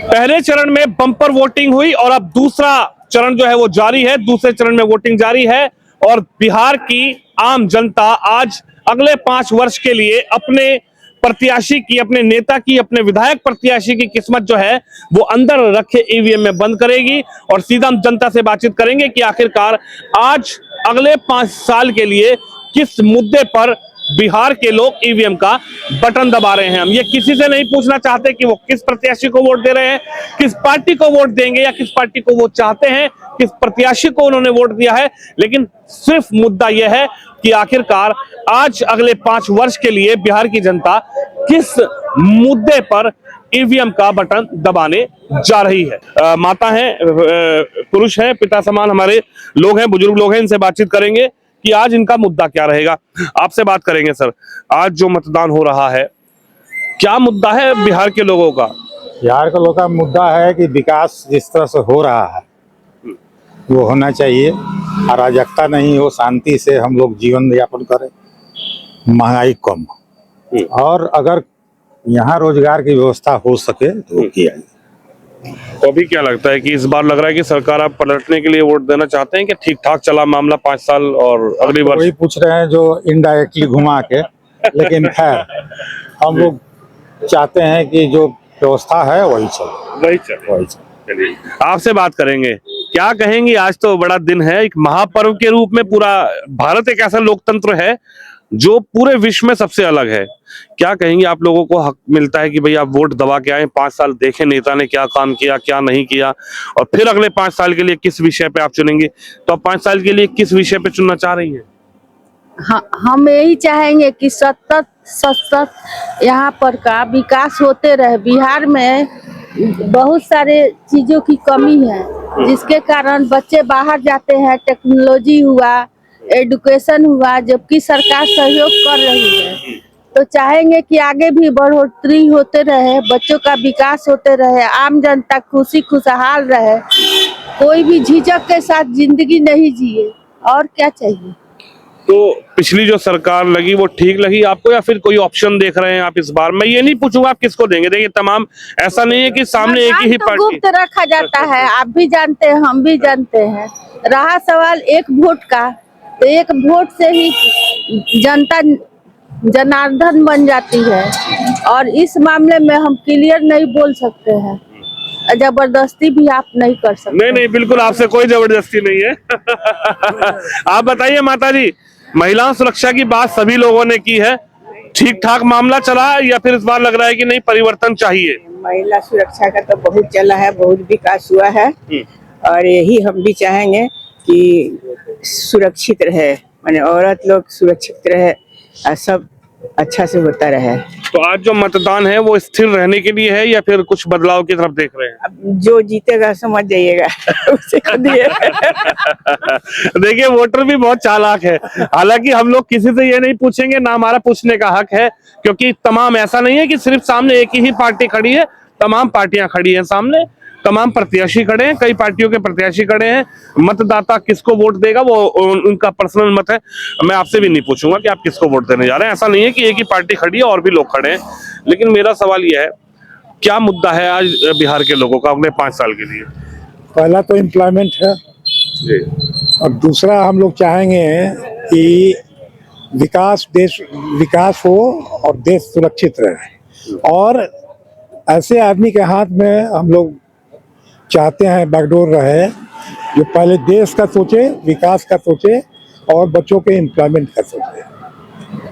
पहले चरण में बम्पर वोटिंग हुई और अब दूसरा चरण जो है वो जारी है। दूसरे चरण में वोटिंग जारी है और बिहार की आम जनता आज अगले 5 वर्ष के लिए अपने प्रत्याशी की, अपने नेता की, अपने विधायक प्रत्याशी की किस्मत जो है वो अंदर रखे ईवीएम में बंद करेगी और सीधा हम जनता से बातचीत करेंगे कि आखिरकार आज अगले 5 साल के लिए किस मुद्दे पर बिहार के लोग ईवीएम का बटन दबा रहे हैं। हम ये किसी से नहीं पूछना चाहते कि वो किस प्रत्याशी को वोट दे रहे हैं, किस पार्टी को वोट देंगे या किस पार्टी को वो चाहते हैं, किस प्रत्याशी को उन्होंने वोट दिया है, लेकिन सिर्फ मुद्दा यह है कि आखिरकार आज अगले 5 वर्ष के लिए बिहार की जनता किस मुद्दे पर ईवीएम का बटन दबाने जा रही है। माता हैं, पुरुष हैं, पिता समान हमारे लोग हैं, बुजुर्ग लोग हैं, इनसे बातचीत करेंगे कि आज इनका मुद्दा क्या रहेगा। आपसे बात करेंगे सर, आज जो मतदान हो रहा है क्या मुद्दा है बिहार के लोगों का? बिहार के लोगों का मुद्दा है कि विकास जिस तरह से हो रहा है वो होना चाहिए, अराजकता नहीं हो, शांति से हम लोग जीवन यापन करें, महंगाई कम हो, और अगर यहाँ रोजगार की व्यवस्था हो सके तो किया जाए। तो अभी क्या लगता है कि इस बार लग रहा है कि सरकार आप पलटने के लिए वोट देना चाहते हैं कि ठीक ठाक चला मामला 5 साल और अगली बार? वही पूछ रहे हैं जो इनडायरेक्टली घुमा के, लेकिन खैर हम लोग चाहते हैं कि जो व्यवस्था है वही चले। चलिए आपसे बात करेंगे, क्या कहेंगे? आज तो बड़ा दिन है, एक महापर्व के रूप में पूरा भारत एक ऐसा लोकतंत्र है जो पूरे विश्व में सबसे अलग है। क्या कहेंगे? आप लोगों को हक मिलता है कि भाई आप वोट दबा के आए, 5 साल देखें नेता ने क्या काम किया, क्या नहीं किया, और फिर अगले 5 साल के लिए किस विषय पे आप चुनेंगे। तो आप 5 साल के लिए किस विषय पे चुनना चाह रही हैं? हाँ, हम यही चाहेंगे कि सतत यहाँ पर का विकास होते रहे। बिहार में बहुत सारे चीजों की कमी है जिसके कारण बच्चे बाहर जाते हैं, टेक्नोलॉजी हुआ, एजुकेशन हुआ, जबकि सरकार सहयोग कर रही है। तो चाहेंगे कि आगे भी बढ़ोतरी होते रहे, बच्चों का विकास होते रहे, आम जनता खुशी खुशहाल रहे, कोई भी झिझक के साथ जिंदगी नहीं जिए, और क्या चाहिए। तो पिछली जो सरकार लगी वो ठीक लगी आपको या फिर कोई ऑप्शन देख रहे हैं आप इस बार? मैं ये नहीं पूछूंगा आप किसको देंगे, देखिए तमाम ऐसा नहीं है कि सामने एक ही पार्टी गुप्त रखा जाता है, आप भी जानते हैं, हम भी जानते हैं। रहा सवाल एक वोट का, तो एक वोट से ही जनता जनार्दन बन जाती है, और इस मामले में हम क्लियर नहीं बोल सकते हैं, जबरदस्ती भी आप नहीं कर सकते। नहीं, बिल्कुल आपसे कोई जबरदस्ती नहीं है। आप बताइए माता जी, महिला सुरक्षा की बात सभी लोगों ने की है, ठीक ठाक मामला चला या फिर इस बार लग रहा है कि नहीं परिवर्तन चाहिए? महिला सुरक्षा का तो बहुत चला है, बहुत विकास हुआ है, और यही हम भी चाहेंगे कि सुरक्षित रहे, माने औरत लोग सुरक्षित रहे और सब अच्छा से होता रहे। तो आज जो मतदान है वो स्थिर रहने के लिए है या फिर कुछ बदलाव की तरफ देख रहे हैं? अब जो जीतेगा समझ जाइएगा उसे दिए। देखिए वोटर भी बहुत चालाक है, हालांकि हम लोग किसी से ये नहीं पूछेंगे, ना हमारा पूछने का हक है, क्योंकि तमाम ऐसा नहीं है कि सिर्फ सामने एक ही पार्टी खड़ी है, तमाम पार्टियां खड़ी हैं सामने, तमाम प्रत्याशी खड़े हैं, कई पार्टियों के प्रत्याशी खड़े हैं। मतदाता किसको वोट देगा वो उनका पर्सनल मत है, मैं आपसे भी नहीं पूछूंगा कि आप किसको वोट देने जा रहे हैं। ऐसा नहीं है कि एक ही पार्टी खड़ी है और भी लोग खड़े हैं, लेकिन मेरा सवाल यह है क्या मुद्दा है आज बिहार के लोगों का अगले 5 साल के लिए? पहला तो एम्प्लॉयमेंट है जी, और दूसरा हम लोग चाहेंगे कि विकास हो और देश सुरक्षित रहे, और ऐसे आदमी के हाथ में हम लोग चाहते हैं बैकडोर रहे जो पहले देश का सोचे, विकास का सोचे और बच्चों के एम्प्लॉयमेंट का सोचे।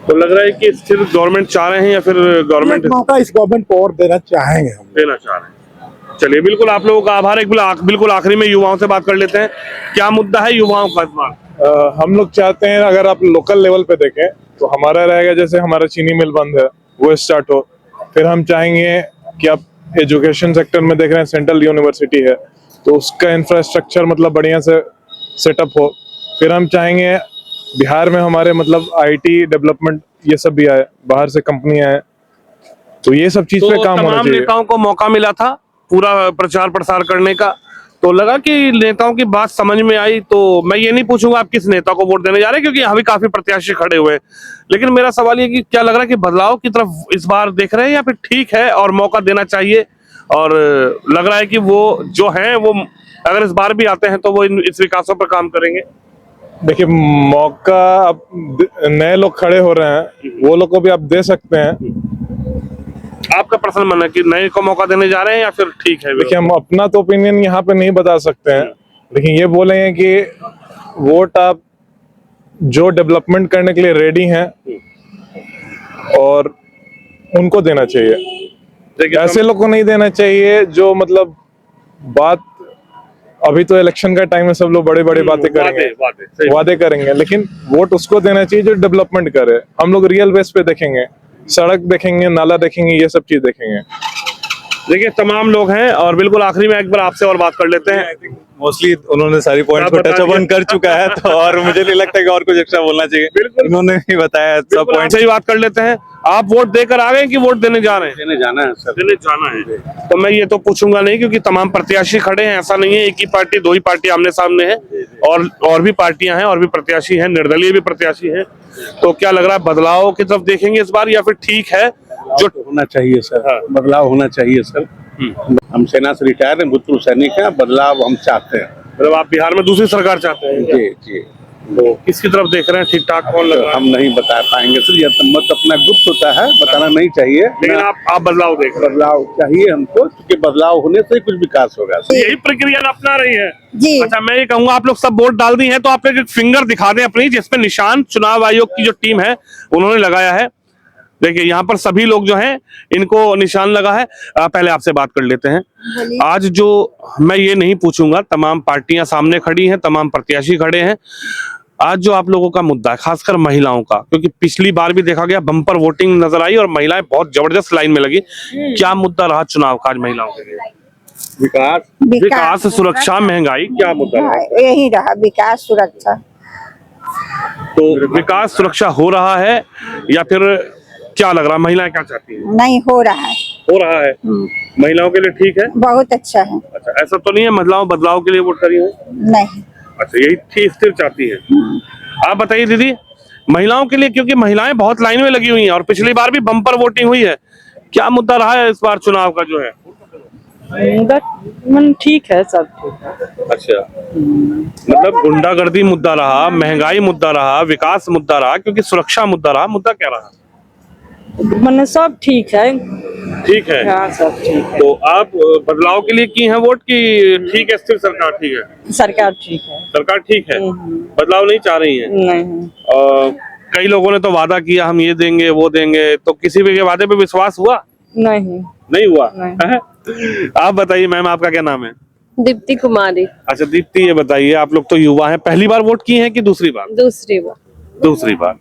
तो लग रहा है कि सिर्फ गवर्नमेंट चाह रहे हैं या फिर गवर्नमेंट मौका इस गवर्नमेंट को और देना चाहेंगे, हम देना चाह रहे हैं? चलिए बिल्कुल आप लोगों का आभार। एक बिल्कुल आखिरी में युवाओं से बात कर लेते हैं, क्या मुद्दा है युवाओं का इस बार? हम लोग चाहते हैं अगर आप लोकल लेवल पे देखें तो हमारा रहेगा, जैसे हमारा चीनी मिल बंद है वो स्टार्ट हो, फिर हम चाहेंगे कि आप एजुकेशन सेक्टर में देख रहे हैं सेंट्रल यूनिवर्सिटी है तो उसका इंफ्रास्ट्रक्चर मतलब बढ़िया से सेटअप हो, फिर हम चाहेंगे बिहार में हमारे मतलब आईटी डेवलपमेंट ये सब भी आए, बाहर से कंपनियां आए, तो ये सब चीज पे काम होना चाहिए। तमाम नेताओं को मौका मिला था पूरा प्रचार प्रसार करने का, तो लगा कि नेताओं की बात समझ में आई। तो मैं ये नहीं पूछूंगा आप किस नेता को वोट देने जा रहे हैं क्योंकि यहाँ भी काफी प्रत्याशी खड़े हुए हैं, लेकिन मेरा सवाल ये कि क्या लग रहा है कि बदलाव की तरफ इस बार देख रहे हैं या फिर ठीक है और मौका देना चाहिए और लग रहा है कि वो जो है वो अगर इस बार भी आते हैं तो वो इस विकासों पर काम करेंगे। देखिए, मौका अब नए लोग खड़े हो रहे हैं, वो लोग को भी आप दे सकते हैं। आपका पर्सनल मानना है कि नए को मौका देने जा रहे हैं या फिर ठीक है? देखिए, हम अपना तो ओपिनियन यहाँ पे नहीं बता सकते हैं, लेकिन ये बोलेंगे कि वोट आप जो डेवलपमेंट करने के लिए रेडी हैं और उनको देना चाहिए। ऐसे लोग को नहीं देना चाहिए जो मतलब बात, अभी तो इलेक्शन का टाइम है, सब लोग बड़े बड़े बातें करेंगे, वादे करेंगे, लेकिन वोट उसको देना चाहिए जो डेवलपमेंट करे। हम लोग रियल बेस पे देखेंगे, सड़क देखेंगे, नाला देखेंगे, ये सब चीज देखेंगे। देखिए तमाम लोग हैं और बिल्कुल आखिरी में एक बार आपसे और बात कर लेते हैं। मोस्टली उन्होंने सारी पॉइंट को टच ऑन कर चुका है, तो और मुझे नहीं लगता कि और कुछ एक्स्ट्रा बोलना चाहिए। उन्होंने ही बताया सब पॉइंट। सही बात कर लेते हैं। आप वोट देकर आ गए कि वोट देने जा रहे हैं? देने जाना है सर। देने जाना है। तो मैं ये तो पूछूंगा नहीं क्योंकि तमाम प्रत्याशी खड़े हैं, ऐसा नहीं है एक ही पार्टी, दो ही पार्टी आमने सामने है और भी पार्टियां हैं और भी प्रत्याशी हैं, निर्दलीय भी प्रत्याशी हैं। तो क्या लग रहा है बदलाव की तरफ देखेंगे इस बार या फिर ठीक है जो होना चाहिए सर? हाँ। बदलाव होना चाहिए सर। हम सेना से रिटायर हैं, भूतपूर्व सैनिक हैं, बदलाव हम चाहते हैं। मतलब आप बिहार में दूसरी सरकार चाहते हैं? जी जी। तो किसकी तरफ देख रहे हैं? ठीक ठाक कौन लग रहा है? हम नहीं बता पाएंगे सर, यह मत अपना गुप्त होता है, बताना नहीं चाहिए। लेकिन आप बदलाव देख रहे हैं? बदलाव चाहिए हमको, क्योंकि बदलाव होने से ही कुछ विकास होगा। यही प्रक्रिया अपना रही है जी। अच्छा, मैं ये कहूंगा आप लोग सब वोट डाल दी हैं तो आप एक फिंगर दिखा दें अपनी, जिसमें निशान चुनाव आयोग की जो टीम है उन्होंने लगाया है। देखिए यहाँ पर सभी लोग जो हैं इनको निशान लगा है। पहले आपसे बात कर लेते हैं। आज जो मैं ये नहीं पूछूंगा, तमाम पार्टियां सामने खड़ी हैं, तमाम प्रत्याशी खड़े हैं। आज जो आप लोगों का मुद्दा है खासकर महिलाओं का, क्योंकि पिछली बार भी देखा गया बम्पर वोटिंग नजर आई और महिलाएं बहुत जबरदस्त लाइन में लगी। क्या मुद्दा रहा चुनाव का आज महिलाओं के लिए? विकास, सुरक्षा, महंगाई, क्या मुद्दा रहा? यही रहा, विकास सुरक्षा। तो विकास सुरक्षा हो रहा है या फिर क्या लग रहा है महिलाएं क्या चाहती हैं? नहीं हो रहा है। हो रहा है। महिलाओं के लिए ठीक है? बहुत अच्छा है। अच्छा, ऐसा तो नहीं है महिलाओं बदलाव के लिए वोट करी हो? नहीं। अच्छा, यही ठीक स्थिर चाहती है। आप बताइए दीदी, महिलाओं के लिए, क्योंकि महिलाएं बहुत लाइन में लगी हुई हैं और पिछली बार भी बम्पर वोटिंग हुई है, क्या मुद्दा रहा है इस बार चुनाव का जो है? ठीक है, सब ठीक है। अच्छा, मतलब गुंडागर्दी मुद्दा रहा, महंगाई मुद्दा रहा, विकास मुद्दा रहा, क्योंकि सुरक्षा मुद्दा रहा, मुद्दा क्या रहा? मैंने सब ठीक है। ठीक है। हाँ, सब ठीक है। तो आप बदलाव के लिए की हैं वोट की ठीक है स्थिर सरकार ठीक है? सरकार ठीक है। सरकार ठीक है, बदलाव नहीं चाह रही है? नहीं। कई लोगों ने तो वादा किया हम ये देंगे वो देंगे, तो किसी भी के वादे पे विश्वास हुआ? नहीं हुआ। नहीं। आप बताइए मैम, आपका क्या नाम है? दीप्ति कुमारी। अच्छा दीप्ति, ये बताइए आप लोग तो युवा हैं, पहली बार वोट किए हैं कि दूसरी बार? दूसरी बार। दूसरी बार।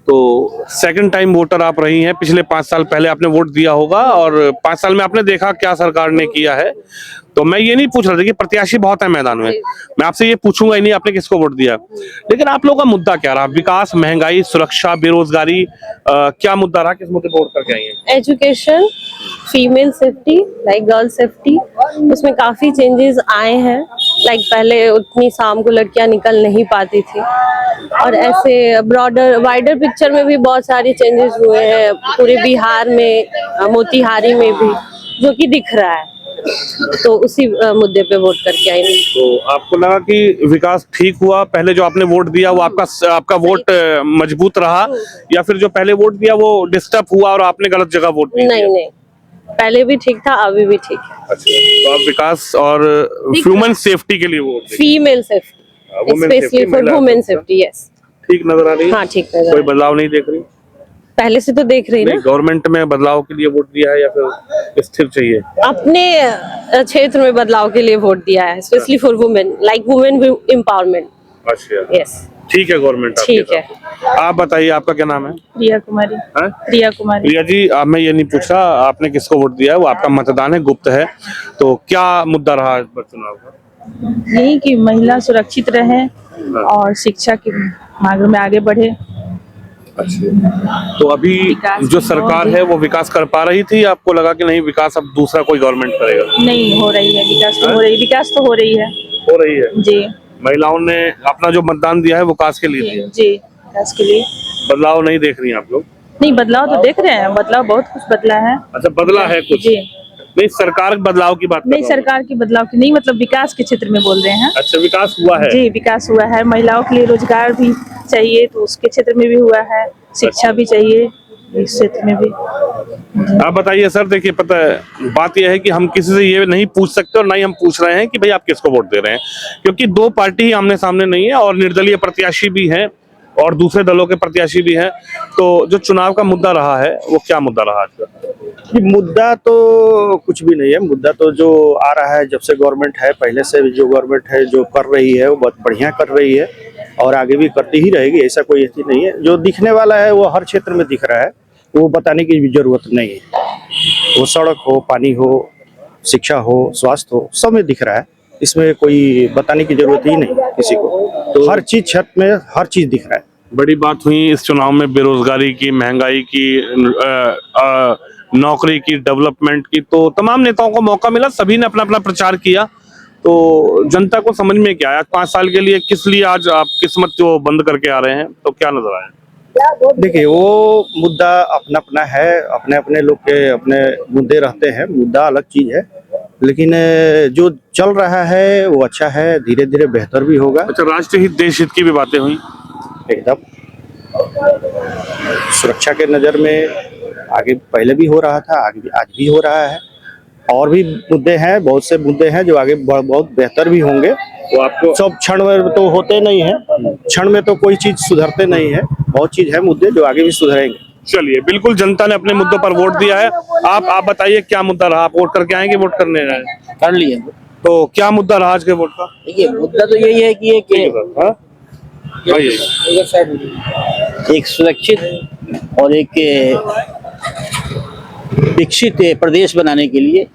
तो सेकंड टाइम वोटर आप रही हैं, पिछले 5 साल पहले आपने वोट दिया होगा और 5 साल में आपने देखा क्या सरकार ने किया है। तो मैं ये नहीं पूछ रहा था कि प्रत्याशी बहुत है मैदान में, मैं आपसे ये पूछूंगा ही नहीं आपने किसको वोट दिया, लेकिन आप लोगों का मुद्दा क्या रहा? विकास, महंगाई, सुरक्षा, बेरोजगारी, क्या मुद्दा रहा? किस मुद्दे पर वोट करके आई हैं? Education, female safety, like girl safety, उसमें काफी चेंजेस आए हैं। लाइक पहले उतनी शाम को लड़कियां निकल नहीं पाती थी और ऐसे ब्रॉडर वाइडर पिक्चर में भी बहुत सारे चेंजेस हुए हैं पूरे बिहार में, मोतिहारी में भी, जो कि दिख रहा है। तो उसी मुद्दे पे वोट करके आई हूँ। तो आपको लगा कि विकास ठीक हुआ, पहले जो आपने वोट दिया वो आपका वोट मजबूत रहा, या फिर जो पहले वोट दिया वो डिस्टर्ब हुआ और आपने गलत जगह वोट दिया? नहीं, पहले भी ठीक था, अभी भी ठीक है। अच्छा, तो आप विकास और ह्यूमन सेफ्टी के लिए वोट देंगे? Female safety, specially for women safety. Yes, ठीक नजर आ रही है? हाँ ठीक नजर। कोई बदलाव नहीं देख रही? पहले से तो देख रही ना। गवर्नमेंट में बदलाव के लिए वोट दिया है या फिर स्थिर चाहिए? अपने क्षेत्र में बदलाव के लिए वोट दिया है, specially for women, like women empowerment. अच्छा, यस, ठीक है, गवर्नमेंट ठीक है। आप बताइए आपका क्या नाम है? प्रिया कुमारी। हाँ? प्रिया कुमारी। प्रिया जी, मैं ये नहीं पूछ रहा आपने किसको वोट दिया है, वो आपका मतदान है, गुप्त है। तो क्या मुद्दा रहा इस बार चुनाव का? यही कि महिला सुरक्षित रहे और शिक्षा के मार्ग में आगे बढ़े। अच्छा, तो अभी जो सरकार है वो विकास कर पा रही थी, आपको लगा कि नहीं विकास अब दूसरा कोई गवर्नमेंट करेगा? नहीं हो रही है, विकास तो हो रही है, विकास तो हो रही है। हो रही है जी। महिलाओं ने अपना जो मतदान दिया है वो विकास के लिए दिया? जी, विकास के लिए। बदलाव नहीं देख रही हैं आप लोग? नहीं, बदलाव तो देख रहे हैं, बदलाव बहुत कुछ बदला है। अच्छा, बदला है कुछ? जी। नहीं, सरकार बदलाव की बात कर नहीं, रहा हूं। सरकार की बदलाव की नहीं, मतलब विकास के क्षेत्र में बोल रहे हैं। अच्छा, विकास हुआ है। जी, विकास हुआ है। महिलाओं के लिए रोजगार भी चाहिए तो उसके क्षेत्र में भी हुआ है। शिक्षा भी चाहिए इस क्षेत्र में भी। आप बताइए सर, देखिए पता है बात यह है कि हम किसी से ये नहीं पूछ सकते और ना ही हम पूछ रहे हैं कि भाई आप किसको वोट दे रहे हैं, क्योंकि दो पार्टी ही आमने सामने नहीं है और निर्दलीय प्रत्याशी भी हैं और दूसरे दलों के प्रत्याशी भी हैं। तो जो चुनाव का मुद्दा रहा है वो क्या मुद्दा रहा आज का? ये मुद्दा तो कुछ भी नहीं है। मुद्दा तो जो आ रहा है जब से गवर्नमेंट है, पहले से जो गवर्नमेंट है जो कर रही है वो बहुत बढ़िया कर रही है और आगे भी करती ही रहेगी, ऐसा कोई चीज नहीं है। जो दिखने वाला है वो हर क्षेत्र में दिख रहा है, वो बताने की भी जरूरत नहीं है। वो सड़क हो, पानी हो, शिक्षा हो, स्वास्थ्य हो, सब में दिख रहा है। इसमें कोई बताने की जरूरत ही नहीं किसी को। तो हर चीज क्षेत्र में हर चीज दिख रहा है। बड़ी बात हुई इस चुनाव में बेरोजगारी की, महंगाई की, नौकरी की, डेवलपमेंट की, तो तमाम नेताओं को मौका मिला, सभी ने अपना अपना प्रचार किया। तो जनता को समझ में क्या आया 5 साल के लिए, किस लिए आज आप किस्मत जो बंद करके आ रहे हैं, तो क्या नजर आया? देखिए, वो मुद्दा अपना अपना है, अपने अपने लोग के अपने मुद्दे रहते हैं, मुद्दा अलग चीज है, लेकिन जो चल रहा है वो अच्छा है, धीरे धीरे बेहतर भी होगा। अच्छा, राष्ट्रीय हित, देश हित की भी बातें हुई एकदम सुरक्षा के नजर में आगे पहले भी हो रहा था, आगे भी आज भी हो रहा है, और भी मुद्दे हैं, बहुत से मुद्दे हैं जो आगे बहुत बेहतर भी होंगे। तो आपको सब क्षण में तो होते नहीं है, क्षण में तो कोई चीज सुधरते नहीं है, बहुत चीज है मुद्दे जो आगे भी सुधरेंगे। चलिए, बिल्कुल जनता ने अपने मुद्दों पर वोट दिया है। आप बताइए क्या मुद्दा रहा? आप वोट करके आएंगे, वोट करने आए? कर लिए। तो क्या मुद्दा रहा आज के वोट का? देखिए, मुद्दा तो यही है कि हाँ? एक सुरक्षित और एक विकसित प्रदेश बनाने के लिए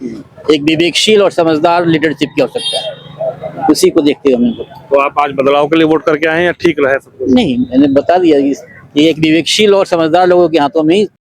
एक विवेकशील और समझदार लीडरशिप की आवश्यकता है, उसी को देखते हुए हमें। तो आप आज बदलाव के लिए वोट करके आए हैं या ठीक रहे सब कुछ? नहीं, मैंने बता दिया कि एक विवेकशील और समझदार लोगों के हाथों में ही